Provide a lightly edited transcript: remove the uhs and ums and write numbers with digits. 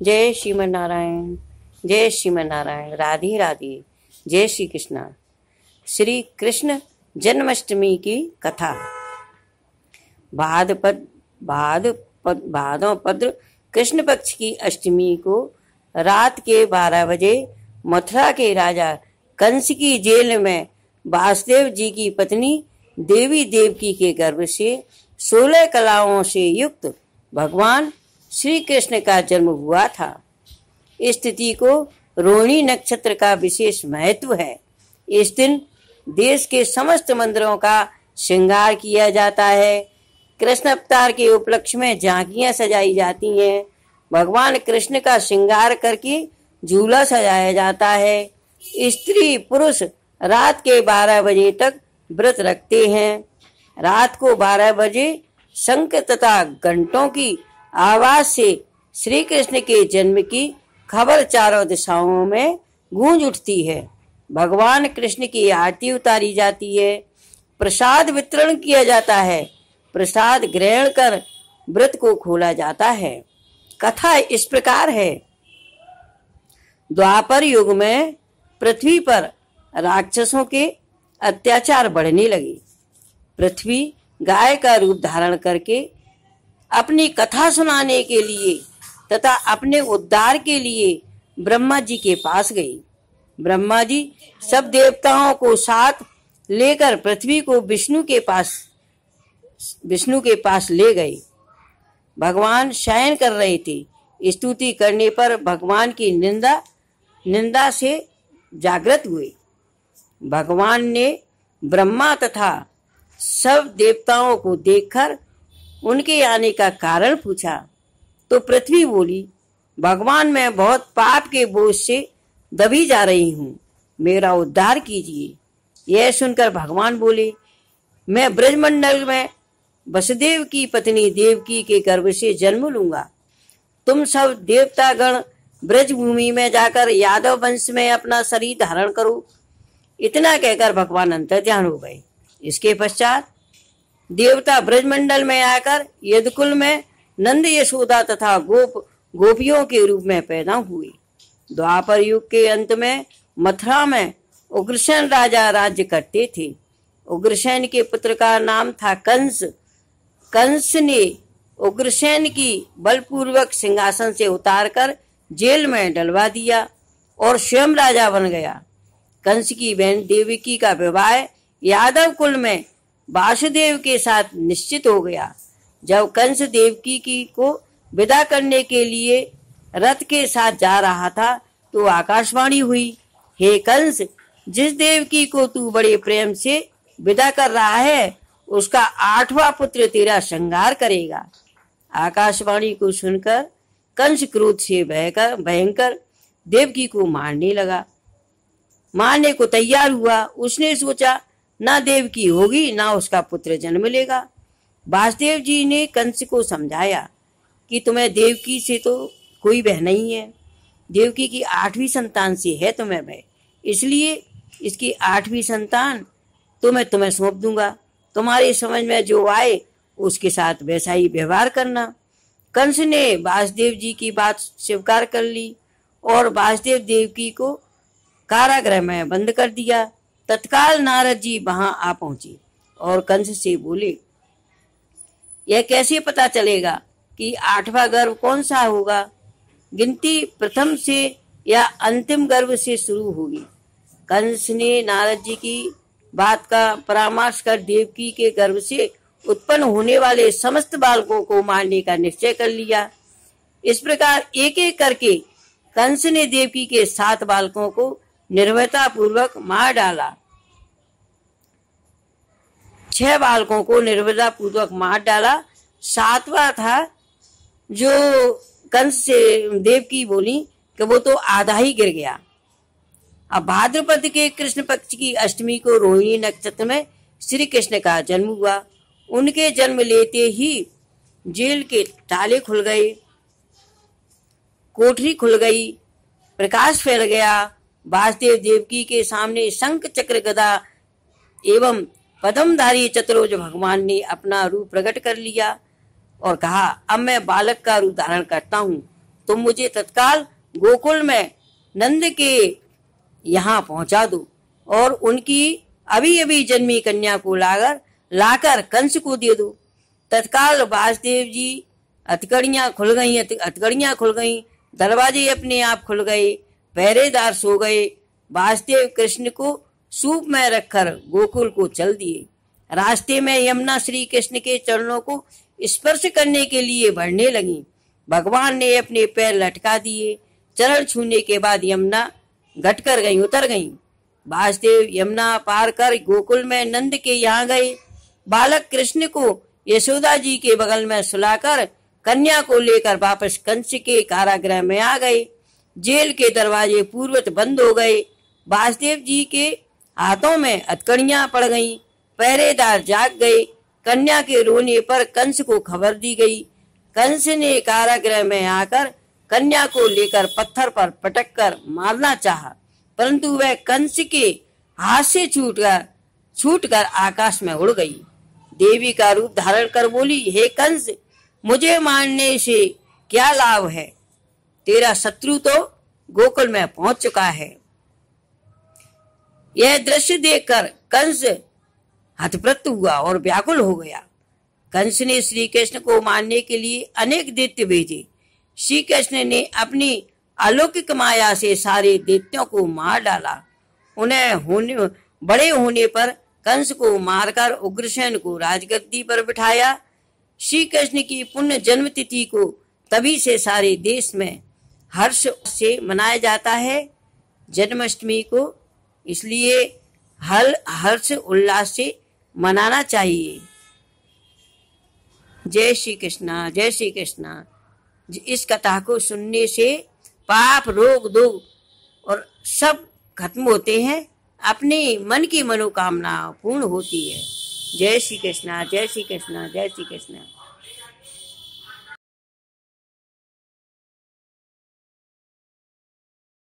जय श्रीमन नारायण, जय श्रीमन नारायण। राधे राधे। जय श्री कृष्णा। श्री कृष्ण जन्माष्टमी की कथा। भाद्रपद कृष्ण पक्ष की अष्टमी को रात के 12 बजे मथुरा के राजा कंस की जेल में वासुदेव जी की पत्नी देवी देवकी के गर्भ से 16 कलाओं से युक्त भगवान श्री कृष्ण का जन्म हुआ था। इस तिथि को रोहिणी नक्षत्र का विशेष महत्व है। इस दिन देश के समस्त मंदिरों का श्रृंगार किया जाता है। कृष्ण अवतार के उपलक्ष्य में झांकियां सजाई जाती हैं। भगवान कृष्ण का श्रृंगार करके झूला सजाया जाता है। स्त्री पुरुष रात के 12 बजे तक व्रत रखते हैं। रात को 12 बजे शंख तथा घंटों की आवाज से श्री कृष्ण के जन्म की खबर चारों दिशाओं में गूंज उठती है। भगवान कृष्ण की आरती उतारी जाती है। प्रसाद वितरण किया जाता है। प्रसाद ग्रहण कर व्रत को खोला जाता है। कथा इस प्रकार है। द्वापर युग में पृथ्वी पर राक्षसों के अत्याचार बढ़ने लगे। पृथ्वी गाय का रूप धारण करके अपनी कथा सुनाने के लिए तथा अपने उद्धार के लिए ब्रह्मा जी के पास गई। ब्रह्मा जी सब देवताओं को साथ लेकर पृथ्वी को विष्णु के पास ले गए। भगवान शयन कर रहे थे। स्तुति करने पर भगवान की निंदा से जागृत हुए। भगवान ने ब्रह्मा तथा सब देवताओं को देखकर उनके आने का कारण पूछा तो पृथ्वी बोली, भगवान मैं बहुत पाप के बोझ से दबी जा रही हूँ, मेरा उद्धार कीजिए। यह सुनकर भगवान बोले, मैं ब्रजमंडल में वसुदेव की पत्नी देवकी के गर्भ से जन्म लूंगा। तुम सब देवतागण ब्रज भूमि में जाकर यादव वंश में अपना शरीर धारण करो। इतना कहकर भगवान अंतर्ध्यान हो गए। इसके पश्चात देवता ब्रजमंडल में आकर यदुकुल में नंद यशोदा तथा गोपियों के रूप में पैदा हुए। द्वापर युग के अंत में मथुरा में उग्रसेन राजा राज्य करते थे। उग्रसेन के पुत्र का नाम था कंस। कंस ने उग्रसेन की बलपूर्वक सिंहासन से उतारकर जेल में डलवा दिया और स्वयं राजा बन गया। कंस की बहन देवकी का विवाह यादव कुल में वासुदेव के साथ निश्चित हो गया। जब कंस देवकी को विदा करने के लिए रथ के साथ जा रहा था तो आकाशवाणी हुई, हे कंस, जिस देवकी को तू बड़े प्रेम से विदा कर रहा है उसका 8वां पुत्र तेरा श्रृंगार करेगा। आकाशवाणी को सुनकर कंस क्रोध से भयंकर देवकी को मारने को तैयार हुआ। उसने सोचा ना देवकी होगी ना उसका पुत्र जन्म लेगा। वासुदेव जी ने कंस को समझाया कि तुम्हें देवकी से तो कोई भय नहीं है। देवकी की 8वीं संतान से है तुम्हें भय, इसलिए इसकी 8वीं संतान तो मैं तुम्हें सौंप दूंगा। तुम्हारी समझ में जो आए उसके साथ वैसा ही व्यवहार करना। कंस ने वासुदेव जी की बात स्वीकार कर ली और वासुदेव देवकी को कारागृह में बंद कर दिया। तत्काल नारद जी वहां आ पहुंचे और कंस से बोले, यह कैसे पता चलेगा कि 8वां गर्भ कौन सा होगा? गिनती प्रथम से या अंतिम गर्भ से शुरू होगी। कंस ने नारद जी की बात का परामर्श कर देवकी के गर्भ से उत्पन्न होने वाले समस्त बालकों को मारने का निश्चय कर लिया। इस प्रकार एक एक करके कंस ने देवकी के 7 बालकों को निर्भयता पूर्वक मार डाला। 6 बालकों को निर्भयता पूर्वक मार डाला। 7वां था जो कंस से देवकी बोली कि वो तो आधा ही गिर गया। अब भाद्रपद के कृष्ण पक्ष की अष्टमी को रोहिणी नक्षत्र में श्री कृष्ण का जन्म हुआ। उनके जन्म लेते ही जेल के ताले खुल गए, कोठरी खुल गई, प्रकाश फैल गया। वासुदेव देवकी के सामने शंख चक्र गदा एवं पद्मधारी चतुर्भुज भगवान ने अपना रूप प्रकट कर लिया और कहा, अब मैं बालक का रूप धारण करता हूँ। तुम मुझे तत्काल गोकुल में नंद के यहाँ पहुंचा दो और उनकी अभी अभी जन्मी कन्या को लाकर कंस को दे दो। तत्काल वासुदेव जी हथकड़ियां खुल गईं, दरवाजे अपने आप खुल गए, पहरेदार सो गए। वासुदेव कृष्ण को सूप में रखकर गोकुल को चल दिए। रास्ते में यमुना श्री कृष्ण के चरणों को स्पर्श करने के लिए बढ़ने लगी। भगवान ने अपने पैर लटका दिए। चरण छूने के बाद यमुना उतर गई। वासुदेव यमुना पार कर गोकुल में नंद के यहाँ गए। बालक कृष्ण को यशोदा जी के बगल में सुलाकर कन्या को लेकर वापस कंस के कारागृह में आ गए। जेल के दरवाजे पूर्वत बंद हो गए। वासुदेव जी के हाथों में हथकड़ियां पड़ गईं। पहरेदार जाग गए। कन्या के रोने पर कंस को खबर दी गई। कंस ने कारागृह में आकर कन्या को लेकर पत्थर पर पटक कर मारना चाहा, परंतु वह कंस के हाथ से छूटकर आकाश में उड़ गई। देवी का रूप धारण कर बोली, हे कंस, मुझे मारने से क्या लाभ है? तेरा शत्रु तो गोकुल में पहुंच चुका है। यह दृश्य देखकर कंस हतप्रत हुआ और व्याकुल हो गया। कंस ने श्री कृष्ण को मारने के लिए अनेक दैत्य भेजे। श्री कृष्ण ने अपनी अलौकिक माया से सारे दैत्यों को मार डाला। उन्हें बड़े होने पर कंस को मारकर उग्रसेन को राजगद्दी पर बिठाया। श्री कृष्ण की पुण्य जन्म तिथि को तभी से सारे देश में हर्ष से मनाया जाता है, जन्माष्टमी को। इसलिए हर्ष उल्लास से मनाना चाहिए। जय श्री कृष्णा, जय श्री कृष्णा। इस कथा को सुनने से पाप, रोग, दुख और सब खत्म होते हैं। अपने मन की मनोकामना पूर्ण होती है। जय श्री कृष्णा, जय श्री कृष्णा, जय श्री कृष्णा।